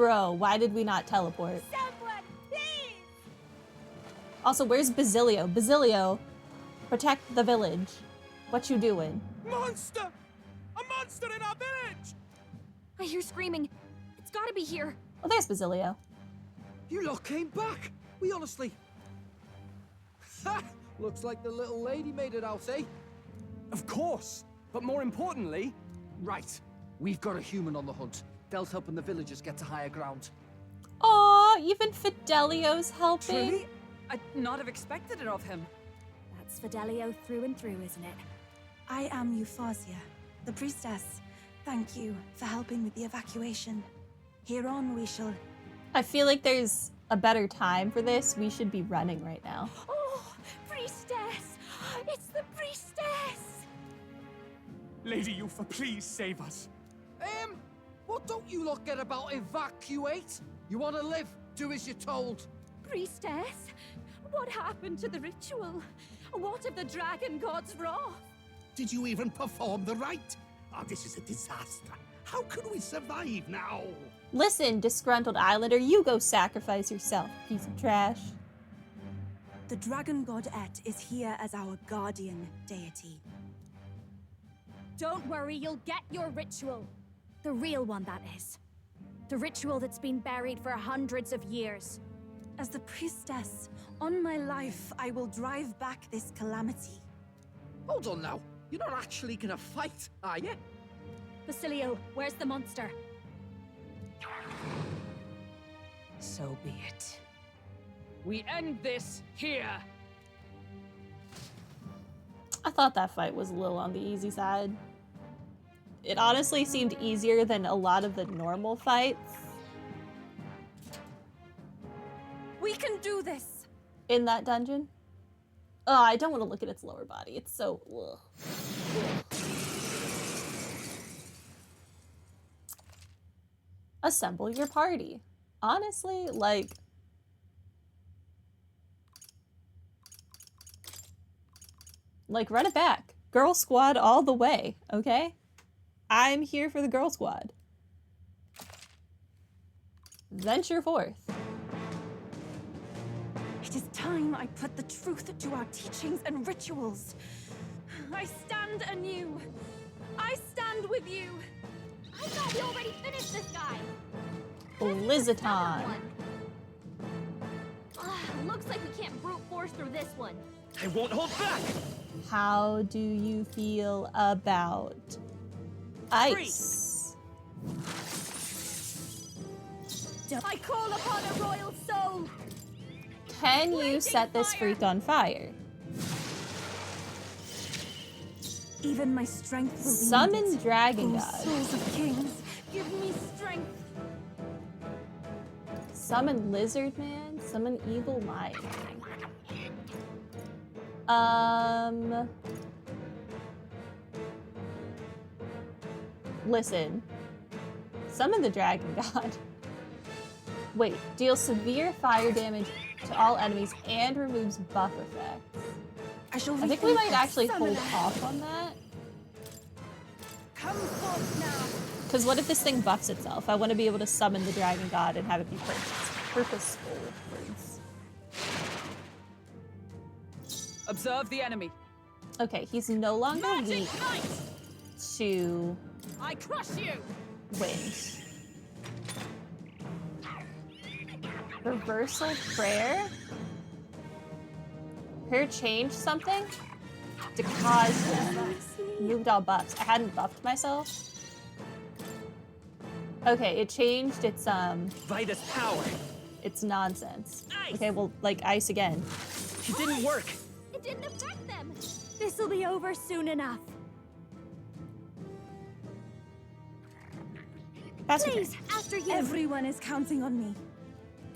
Bro, why did we not teleport? Someone, please! Also, where's Basilio? Basilio, protect the village. What you doing? Monster! A monster in our village! I hear screaming. It's gotta be here. Oh, there's Basilio. You lot came back! We honestly... Ha! Looks like the little lady made it out, eh? Of course, but more importantly... Right. We've got a human on the hunt. Del's helping the villagers get to higher ground. Aw, even Fidelio's helping. Truly? I'd not have expected it of him. That's Fidelio through and through, isn't it? I am Euphausia, the priestess. Thank you for helping with the evacuation. Here on we shall... I feel like there's a better time for this. We should be running right now. Oh, priestess! It's the priestess! Lady Yufa, please save us. What don't you lot get about evacuate? You want to live? Do as you're told. Priestess? What happened to the ritual? What of the dragon god's wrath? Did you even perform the rite? Oh, this is a disaster. How can we survive now? Listen, disgruntled islander, you go sacrifice yourself, piece of trash. The dragon god Et is here as our guardian deity. Don't worry, you'll get your ritual. The real one, that is. The ritual that's been buried for hundreds of years. As the priestess, on my life, I will drive back this calamity. Hold on now. You're not actually gonna fight, are you? Basilio, where's the monster? So be it. We end this here. I thought that fight was a little on the easy side. It honestly seemed easier than a lot of the normal fights. We can do this! In that dungeon. Oh, I don't want to look at its lower body. It's so... Ugh. Assemble your party. Honestly, like... run it back. Girl squad all the way, okay? I'm here for the girl squad. Venture forth. It is time I put the truth to our teachings and rituals. I stand anew. I stand with you. I thought we already finished this guy. Blizaton. Looks like we can't brute force through this one. I won't hold back! How do you feel about ice? I call upon a royal soul. Can you set this freak on fire? Even my strength will be Summon needed. Dragon Oh, God. souls of kings, give me strength. Summon Lizard Man. Summon Evil Mind. Listen. Summon the Dragon God. Wait, deals severe fire damage to all enemies and removes buff effects. I think we might actually hold off on that. Come forth now. Because what if this thing buffs itself? I want to be able to summon the Dragon God and have it be purposeful. Observe the enemy. Okay, he's no longer weak to I crush you. wind. Reversal prayer? Her change something to cause moved all buffs. I hadn't buffed myself. Okay, it changed its Vitus power. it's nonsense. Ice. Okay, well, like ice again. It didn't work. It didn't affect them. This'll be over soon enough. That's Please, after you. Everyone is counting on me.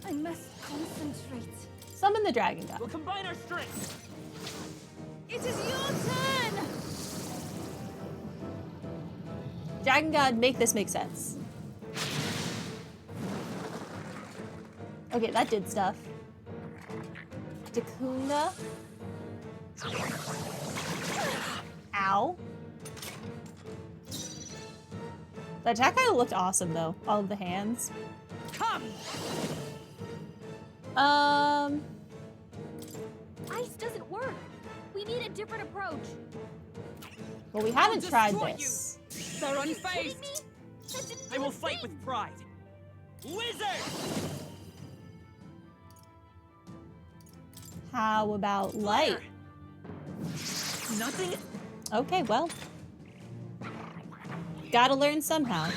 I must concentrate. Summon the Dragon God. We'll combine our strength. It is your turn. Dragon God, make this make sense. Okay, that did stuff. Dakunda. Ow. The attack kind of looked awesome, though. All of the hands. Come! Ice doesn't work. We need a different approach. Well, we haven't tried destroy this. They're Kidding me? unfazed! That didn't I do will a fight thing. with pride. Wizard! How about light? Nothing? Okay, well. Gotta learn somehow.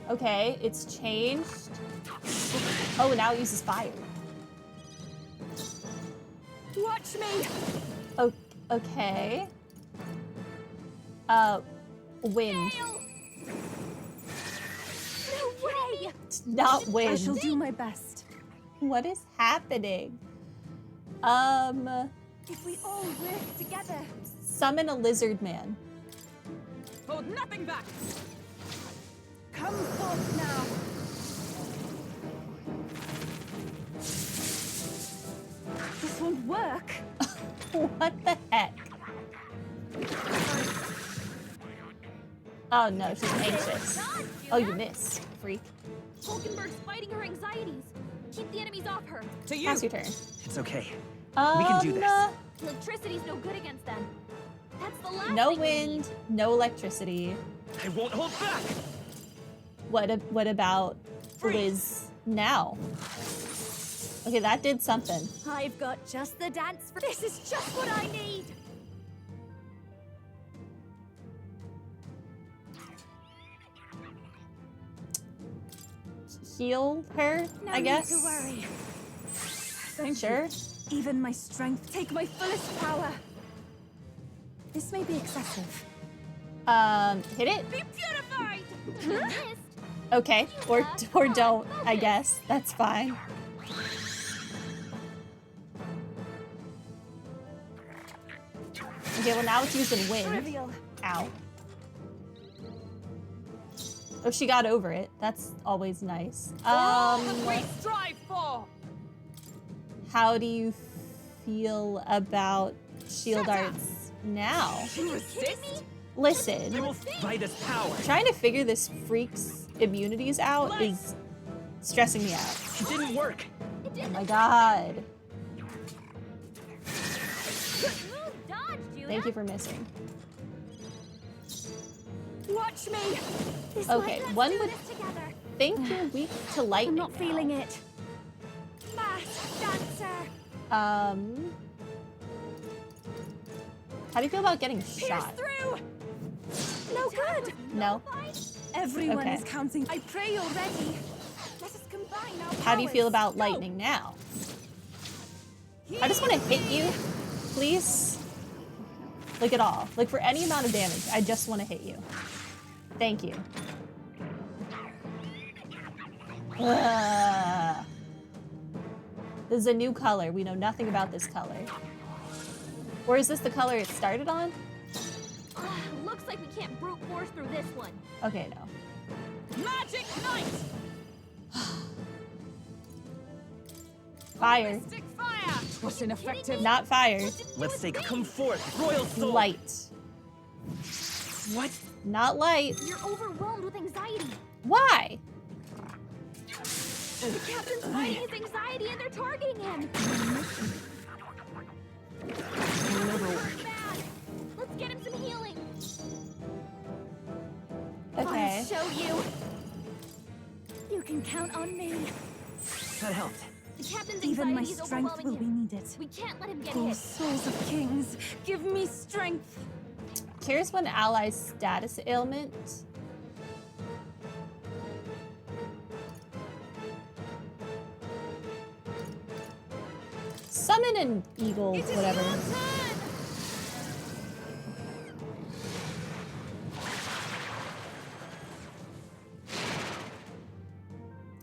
Okay, it's changed. Oh, now it uses fire. Watch me! Oh, okay. Wind. No way! It's not I wind. shall do my best. What is happening? If we all work together. Summon a lizard man. Hold nothing back! Come forth now. This won't work. What the heck? Oh no, she's anxious. Oh, you missed, freak. Hulkenberg's fighting her anxieties. Keep the enemies off her. To you! Pass your turn. It's okay. We can do this. Electricity's no good against them. That's the last No thing we wind, need. no electricity. I won't hold back. What about Liz now? Okay, that did something. I've got just the dance for this is just what I need. Heal her, No I need guess. to worry. Thank Sure. you. Even my strength. Take my fullest power. This may be excessive. Hit it. Be purified. You missed. Okay, or don't. I guess that's fine. Okay, well now it's using wind. Trivial. Ow. Oh, she got over it. That's always nice. All that we strive for! How do you feel about shield Shut up! arts now? You resist? Listen, I will by this power. trying to figure this freak's immunities out is stressing me out. It didn't work. Oh my god. Smooth dodge, Judah. Thank you for missing. Watch me. This Okay, let's one do would this together. think you're weak to I'm lightning. not feeling it. Masked dancer. How do you feel about getting Pierce shot? through. No good. No? Everyone Okay. is counting. I pray you're ready. Let us combine our How do you feel powers. about Go. lightning now? I just want to hit you, please. Like at all. Like for any amount of damage, I just want to hit you. Thank you. Ugh. This is a new color. We know nothing about this color. Or is this the color it started on? Looks like we can't brute force through this one. Okay, no. Magic Knight! Fire. Stick fire! Was ineffective. Not fire. Let's say, come forth, royal soul. Light. What? Not light. You're overwhelmed with anxiety. Why? The captain's fighting his anxiety and they're targeting him. Bad. Let's get him some healing. Okay. I'll show you. You can count on me. That helped. The captain's Even my anxiety is strength overwhelming will be him. needed. We can't let him get Oh, hit. souls of kings, give me strength. Cures one ally's status ailment. Summon an eagle, It is whatever. your turn.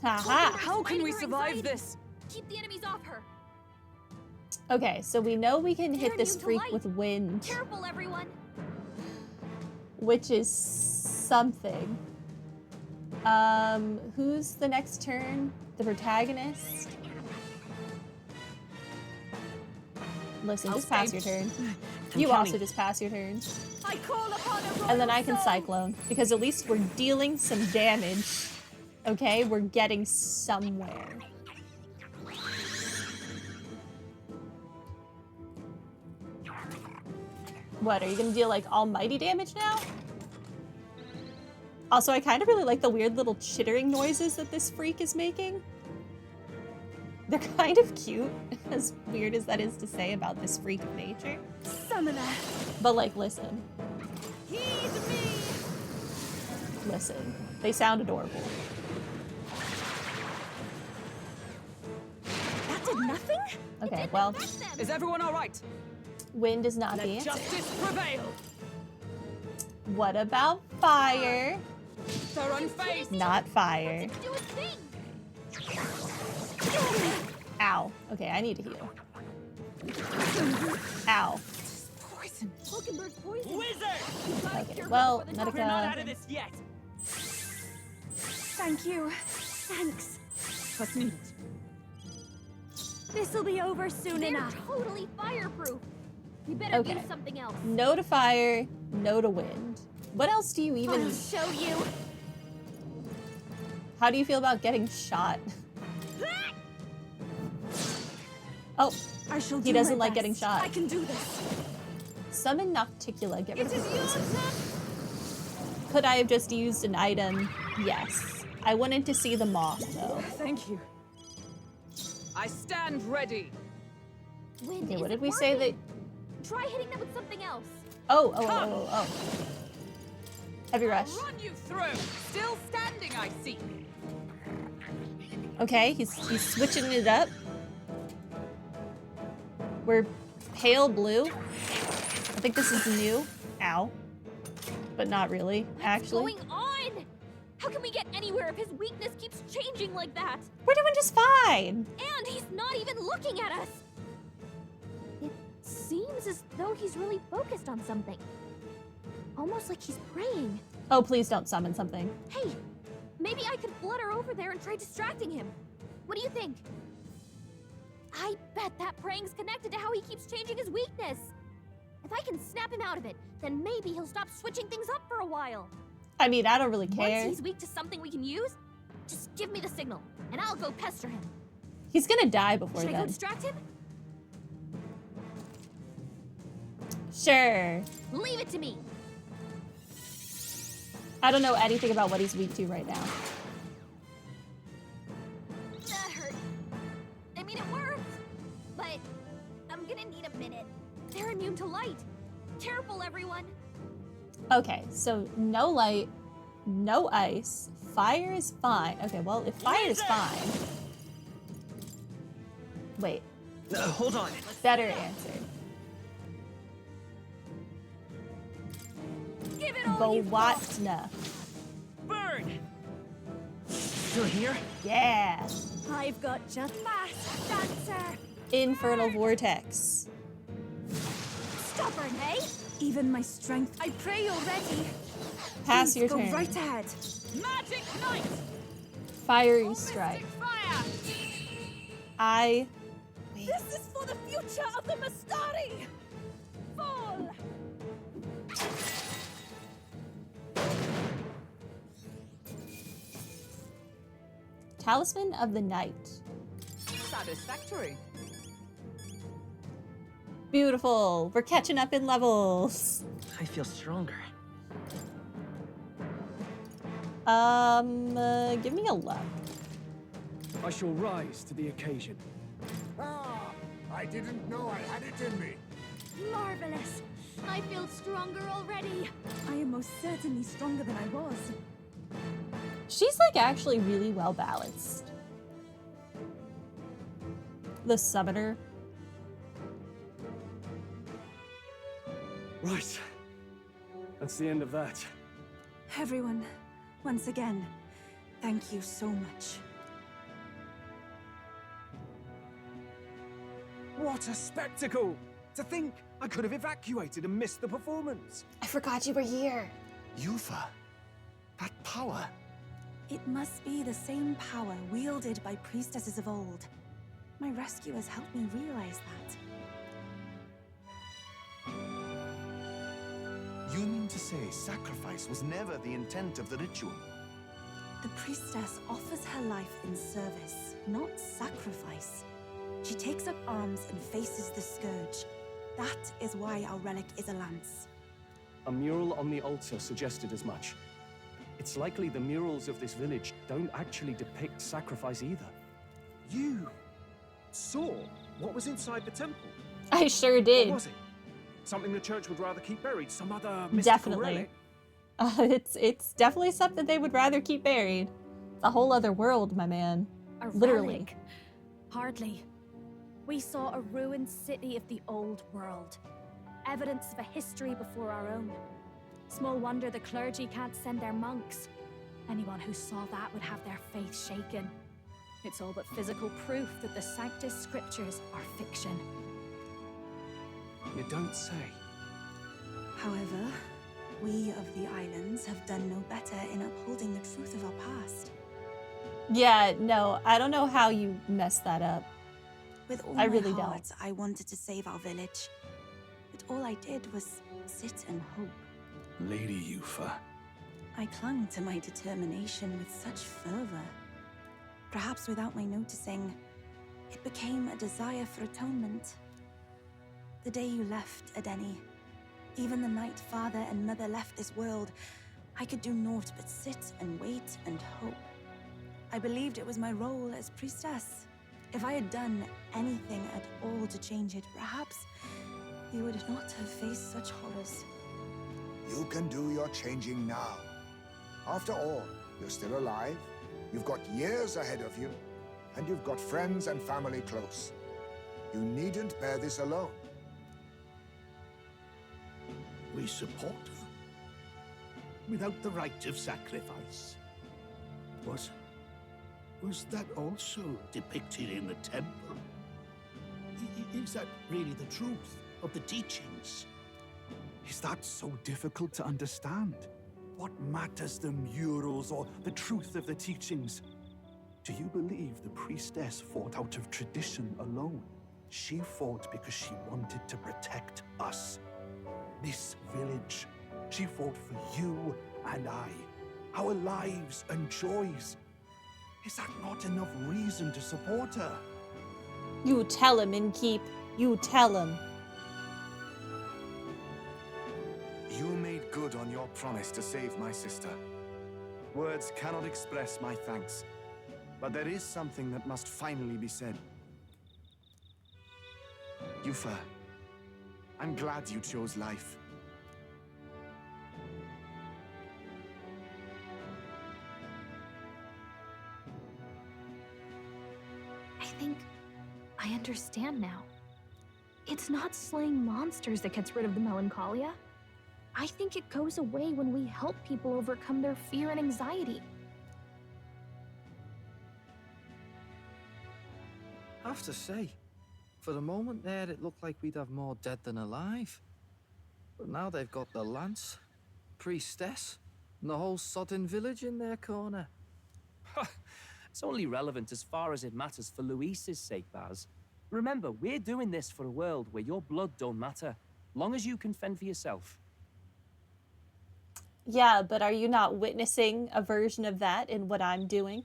Haha. How can we Fighting her survive anxiety. this? Keep the enemies off her. Okay, so we know we can hit They're this immune to freak light. with wind, Careful, everyone. which is something. Who's the next turn? The protagonist? Listen, I'll just pass stay. your turn. I'm You counting. also just pass your turn. I call upon a royal And then I can soul. cyclone, because at least we're dealing some damage. Okay, we're getting somewhere. What, are you gonna deal like almighty damage now? Also, I kind of really like the weird little chittering noises that this freak is making. They're kind of cute, as weird as that is to say about this freak of nature. Summoner. But like, listen. Heed me. Listen. They sound adorable. That did nothing? Okay, well, Is everyone all right? wind is not the Let answer. justice prevail. What about fire? They're unfazed. Not fire. Do a thing. Ow. Okay, I need to heal. Ow. Poison. Hulkenberg's poison. Wizard! Okay, well, We're not out Medica... of this yet. Thank you. Thanks. What's needed? This'll be over soon They're enough. totally fireproof. We better Okay. do something else. No to fire, no to wind. What else do you even... I'll show you. How do you feel about getting shot? Oh, I shall He do doesn't my like getting best. shot. I can do this. summon Nocticula. Get rid of It is the your poison. turn. Could I have just used an item? Yes. I wanted to see the moth, though. Thank you. I stand ready. Wind Okay, what isn't did we say that... working. Try hitting them with something else. Oh. Heavy rush. I'll run you through. Still standing, I see. Okay, he's switching it up. We're pale blue. I think this is new. Ow. But not really, actually. What's going on? How can we get anywhere if his weakness keeps changing like that? We're doing just fine. And he's not even looking at us. It seems as though he's really focused on something. Almost like he's praying. Oh, please don't summon something. Hey, maybe I could flutter over there and try distracting him. What do you think? I bet that praying's connected to how he keeps changing his weakness. If I can snap him out of it, then maybe he'll stop switching things up for a while. I mean, I don't really care. Once he's weak to something we can use, just give me the signal, and I'll go pester him. He's gonna die before Should I go then. distract him? Sure. Leave it to me. I don't know anything about what he's weak to right now. That hurt. I mean, it worked, but I'm gonna need a minute. They're immune to light. Careful, everyone. Okay, so no light, no ice, fire is fine. Okay, well, if fire is fine... Wait, Hold on. better answer. Give it all you've got. Bowatna. Burn! Still here? Yeah. I've got just fast dancer. Infernal Vortex. Stubborn, eh? Even my strength. I pray you're ready. Pass Please your go turn. right ahead. Magic Knight! Fiery Strike. Mystic Fire! Wait. This is for the future of the Mastari. Fall. Talisman of the Night. Satisfactory. Beautiful. We're catching up in levels. I feel stronger. Give me a luck. I shall rise to the occasion. Ah, I didn't know I had it in me. Marvelous. I feel stronger already. I am most certainly stronger than I was. She's like actually really well balanced. The summoner. Right. That's the end of that. Everyone, once again, thank you so much. What a spectacle! To think I could have evacuated and missed the performance. I forgot you were here. Yufa, that power. It must be the same power wielded by priestesses of old. My rescuers helped me realize that. You mean to say sacrifice was never the intent of the ritual? The priestess offers her life in service, not sacrifice. She takes up arms and faces the scourge. That is why our relic is a lance. A mural on the altar suggested as much. It's likely the murals of this village don't actually depict sacrifice either. You saw what was inside the temple? I sure did. What was it? Something the church would rather keep buried? Some other mystical Definitely. relic? It's definitely something they would rather keep buried. It's a whole other world, my man. A Literally. relic? Hardly. We saw a ruined city of the old world. Evidence of a history before our own. Small wonder the clergy can't send their monks. Anyone who saw that would have their faith shaken. It's all but physical proof that the Sanctus Scriptures are fiction. You don't say. However, we of the islands have done no better in upholding the truth of our past. Yeah, no, I don't know how you messed that up. With all I my really heart, don't. I wanted to save our village. But all I did was sit and hope. Lady Yufa. I clung to my determination with such fervor. Perhaps without my noticing, it became a desire for atonement. The day you left, Adeni, even the night father and mother left this world, I could do naught but sit and wait and hope. I believed it was my role as priestess. If I had done anything at all to change it, perhaps we would not have faced such horrors. You can do your changing now. After all, you're still alive, you've got years ahead of you, and you've got friends and family close. You needn't bear this alone. We support her. Without the rite of sacrifice. Was that also depicted in the temple? Is that really the truth of the teachings? Is that so difficult to understand? What matters the murals or the truth of the teachings? Do you believe the priestess fought out of tradition alone? She fought because she wanted to protect us. This village. She fought for you and I. Our lives and joys. Is that not enough reason to support her? You tell him, Innkeep. You tell him. You made good on your promise to save my sister. Words cannot express my thanks, but there is something that must finally be said. Yufa, I'm glad you chose life. I think I understand now. It's not slaying monsters that gets rid of the melancholia. I think it goes away when we help people overcome their fear and anxiety. I have to say, for the moment there, it looked like we'd have more dead than alive. But now they've got the lance, priestess, and the whole sodden village in their corner. It's only relevant as far as it matters for Luis's sake, Baz. Remember, we're doing this for a world where your blood don't matter, long as you can fend for yourself. Yeah, but are you not witnessing a version of that in what I'm doing?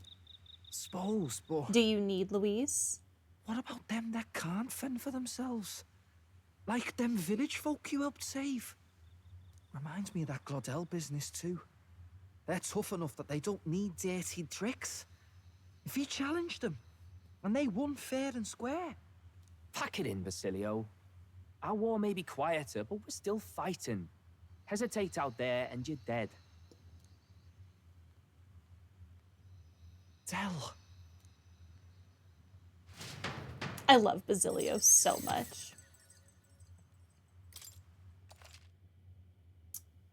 Suppose, but Do you need Louise? what about them that can't fend for themselves? Like them village folk you helped save. Reminds me of that Glodell business too. They're tough enough that they don't need dirty tricks. If you challenged them, and they won fair and square. Pack it in, Basilio. Our war may be quieter, but we're still fighting. Hesitate out there and you're dead. Del. I love Basilio so much.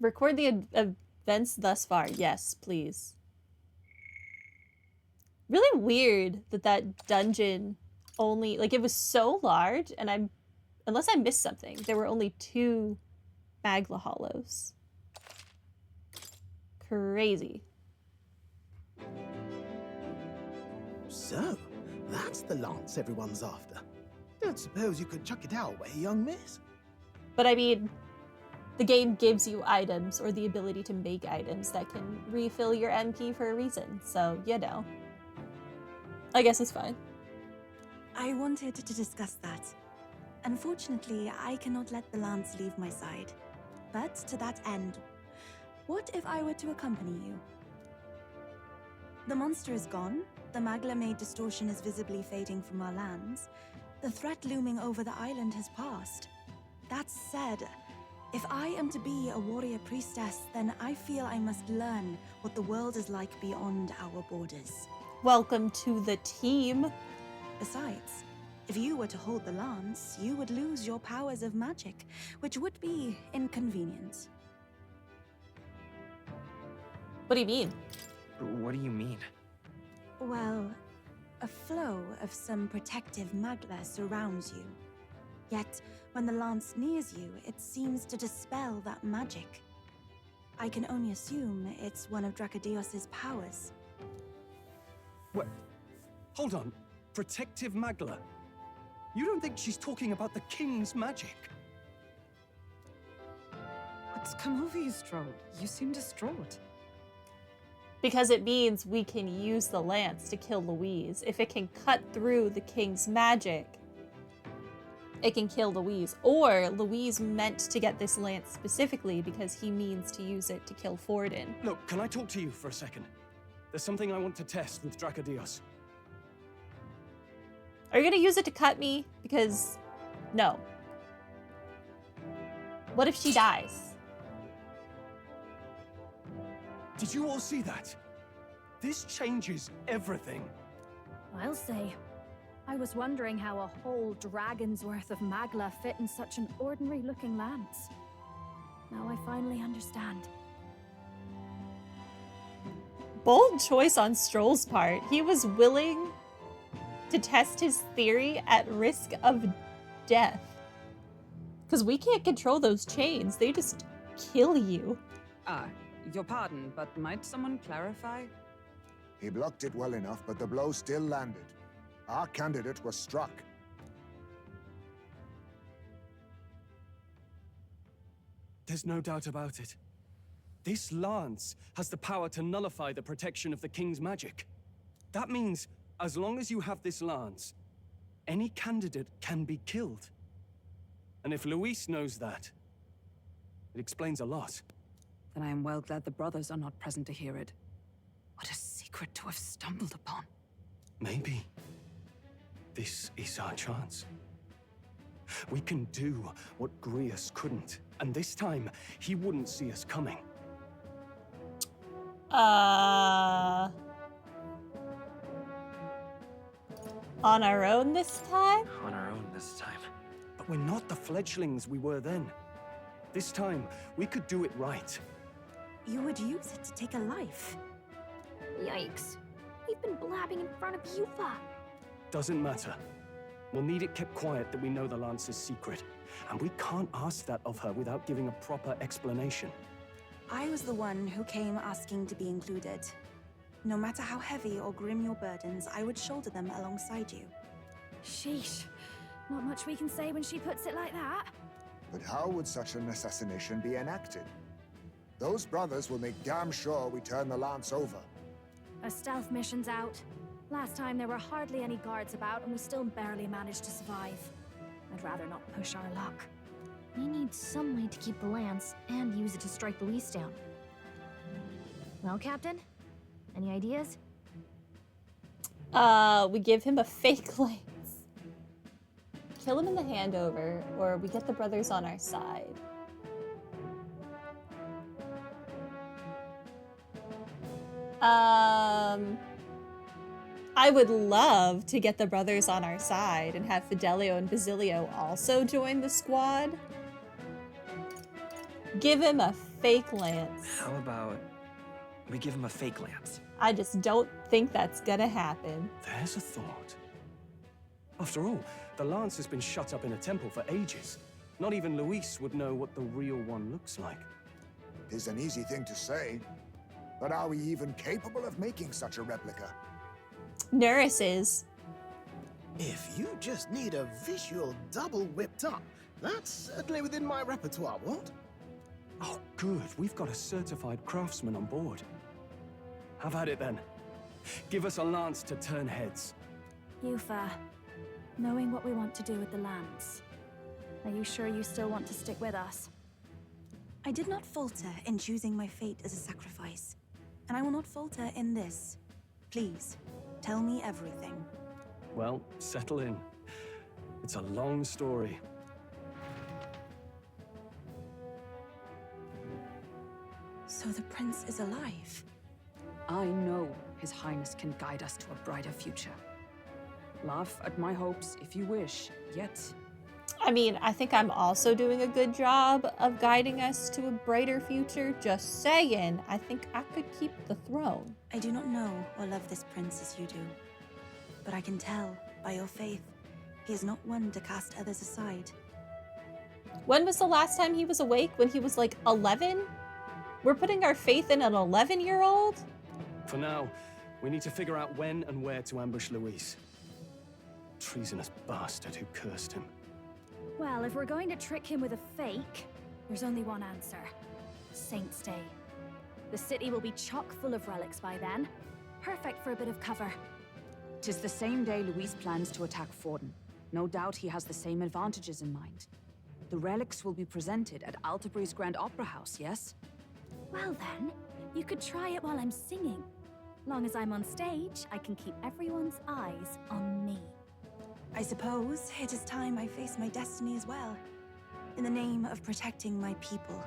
Record the events thus far. Yes, please. Really weird that that dungeon only, like, it was so large, and unless I missed something, there were only 2 Magla Hollows. Crazy. So, that's the lance everyone's after. Don't suppose you could chuck it our way, young miss? But I mean, the game gives you items or the ability to make items that can refill your MP for a reason. So, you know. I guess it's fine. I wanted to discuss that. Unfortunately, I cannot let the lance leave my side. But to that end, what if I were to accompany you? The monster is gone, the Magla-made distortion is visibly fading from our lands, the threat looming over the island has passed. That said, if I am to be a warrior priestess, then I feel I must learn what the world is like beyond our borders. Welcome to the team. Besides, if you were to hold the lance, you would lose your powers of magic, which would be inconvenient. What do you mean? What do you mean? Well, a flow of some protective magla surrounds you. Yet, when the lance nears you, it seems to dispel that magic. I can only assume it's one of Drakodios' powers. What? Hold on. Protective Magla? You don't think she's talking about the king's magic? What's come over you, Stroll? You seem distraught. Because it means we can use the lance to kill Louise. If it can cut through the king's magic, it can kill Louise. Or Louise meant to get this lance specifically because he means to use it to kill Forden. Look, can I talk to you for a second? There's something I want to test with Drakodios. Are you gonna use it to cut me? Because, no. What if she dies? Did you all see that? This changes everything. I'll say. I was wondering how a whole dragon's worth of magla fit in such an ordinary-looking lance. Now I finally understand. Bold choice on Stroll's part. He was willing to test his theory at risk of death. Because we can't control those chains. They just kill you. Your pardon, but might someone clarify? He blocked it well enough, but the blow still landed. Our candidate was struck. There's no doubt about it. This lance has the power to nullify the protection of the king's magic. That means, as long as you have this lance, any candidate can be killed. And if Luis knows that, it explains a lot. Then I am well glad the brothers are not present to hear it. What a secret to have stumbled upon. Maybe this is our chance. We can do what Grius couldn't, and this time he wouldn't see us coming. On our own this time? On our own this time. But we're not the fledglings we were then. This time, we could do it right. You would use it to take a life. Yikes. We've been blabbing in front of Yufa. Doesn't matter. We'll need it kept quiet that we know the Lance's secret. And we can't ask that of her without giving a proper explanation. I was the one who came asking to be included. No matter how heavy or grim your burdens, I would shoulder them alongside you. Sheesh. Not much we can say when she puts it like that. But how would such an assassination be enacted? Those brothers will make damn sure we turn the lance over. A stealth mission's out. Last time there were hardly any guards about and we still barely managed to survive. I'd rather not push our luck. We need some way to keep the lance and use it to strike Luis down. Well, Captain? Any ideas? We give him a fake lance. Kill him in the handover, or we get the brothers on our side. I would love to get the brothers on our side and have Fidelio and Basilio also join the squad. Give him a fake lance. How about we give him a fake lance? I just don't think that's gonna happen. There's a thought. After all, the lance has been shut up in a temple for ages. Not even Luis would know what the real one looks like. It's an easy thing to say, but are we even capable of making such a replica? Nerys is. If you just need a visual double whipped up, that's certainly within my repertoire, what? Oh, good. We've got a certified craftsman on board. Have at it then. Give us a lance to turn heads. Yufa, knowing what we want to do with the lands, are you sure you still want to stick with us? I did not falter in choosing my fate as a sacrifice, and I will not falter in this. Please, tell me everything. Well, settle in. It's a long story. So the prince is alive? I know His Highness can guide us to a brighter future. Laugh at my hopes if you wish, yet... I mean, I think I'm also doing a good job of guiding us to a brighter future. Just saying, I think I could keep the throne. I do not know or love this prince as you do, but I can tell by your faith, he is not one to cast others aside. When was the last time he was awake? When he was like 11? We're putting our faith in an 11-year-old? For now, we need to figure out when and where to ambush Luis. Treasonous bastard who cursed him. Well, if we're going to trick him with a fake, there's only one answer. Saint's Day. The city will be chock full of relics by then. Perfect for a bit of cover. 'Tis the same day Luis plans to attack Forden. No doubt he has the same advantages in mind. The relics will be presented at Altabri's Grand Opera House, yes? Well then, you could try it while I'm singing. Long as I'm on stage, I can keep everyone's eyes on me. I suppose it is time I face my destiny as well. In the name of protecting my people.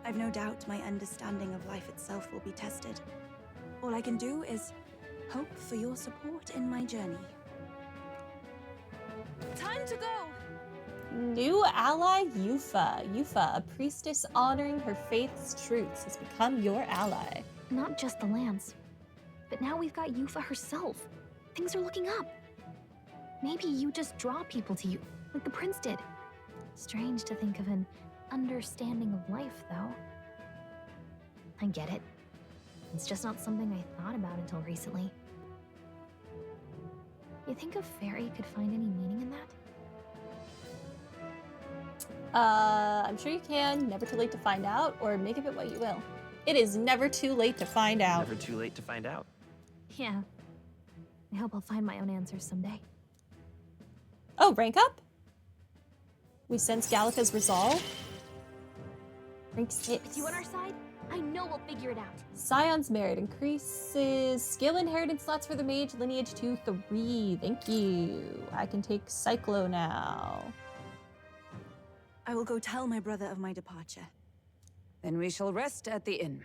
I've no doubt my understanding of life itself will be tested. All I can do is hope for your support in my journey. Time to go! New ally, Yufa. Yufa, a priestess honoring her faith's truths, has become your ally. Not just the lands, but now we've got Yufa herself. Things are looking up. Maybe you just draw people to you, like the prince did. Strange to think of an understanding of life, though. I get it. It's just not something I thought about until recently. You think a fairy could find any meaning in that? I'm sure you can. Never too late to find out, or make of it what you will. It is never too late to find out. Never too late to find out. Yeah. I hope I'll find my own answers someday. Oh, rank up? We sense Gallica's resolve. Rank 6. With you on our side, I know we'll figure it out. Scion's Merit increases skill inheritance slots for the mage, lineage 2, 3. Thank you. I can take Cyclo now. I will go tell my brother of my departure. Then we shall rest at the inn.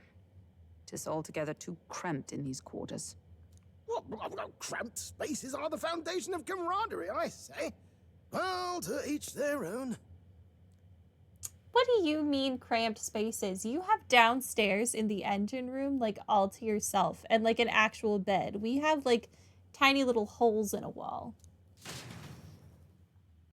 'Tis altogether too cramped in these quarters. What cramped spaces are the foundation of camaraderie, I say. Well, to each their own. What do you mean cramped spaces? You have downstairs in the engine room, like, all to yourself, and, like, an actual bed. We have, like, tiny little holes in a wall.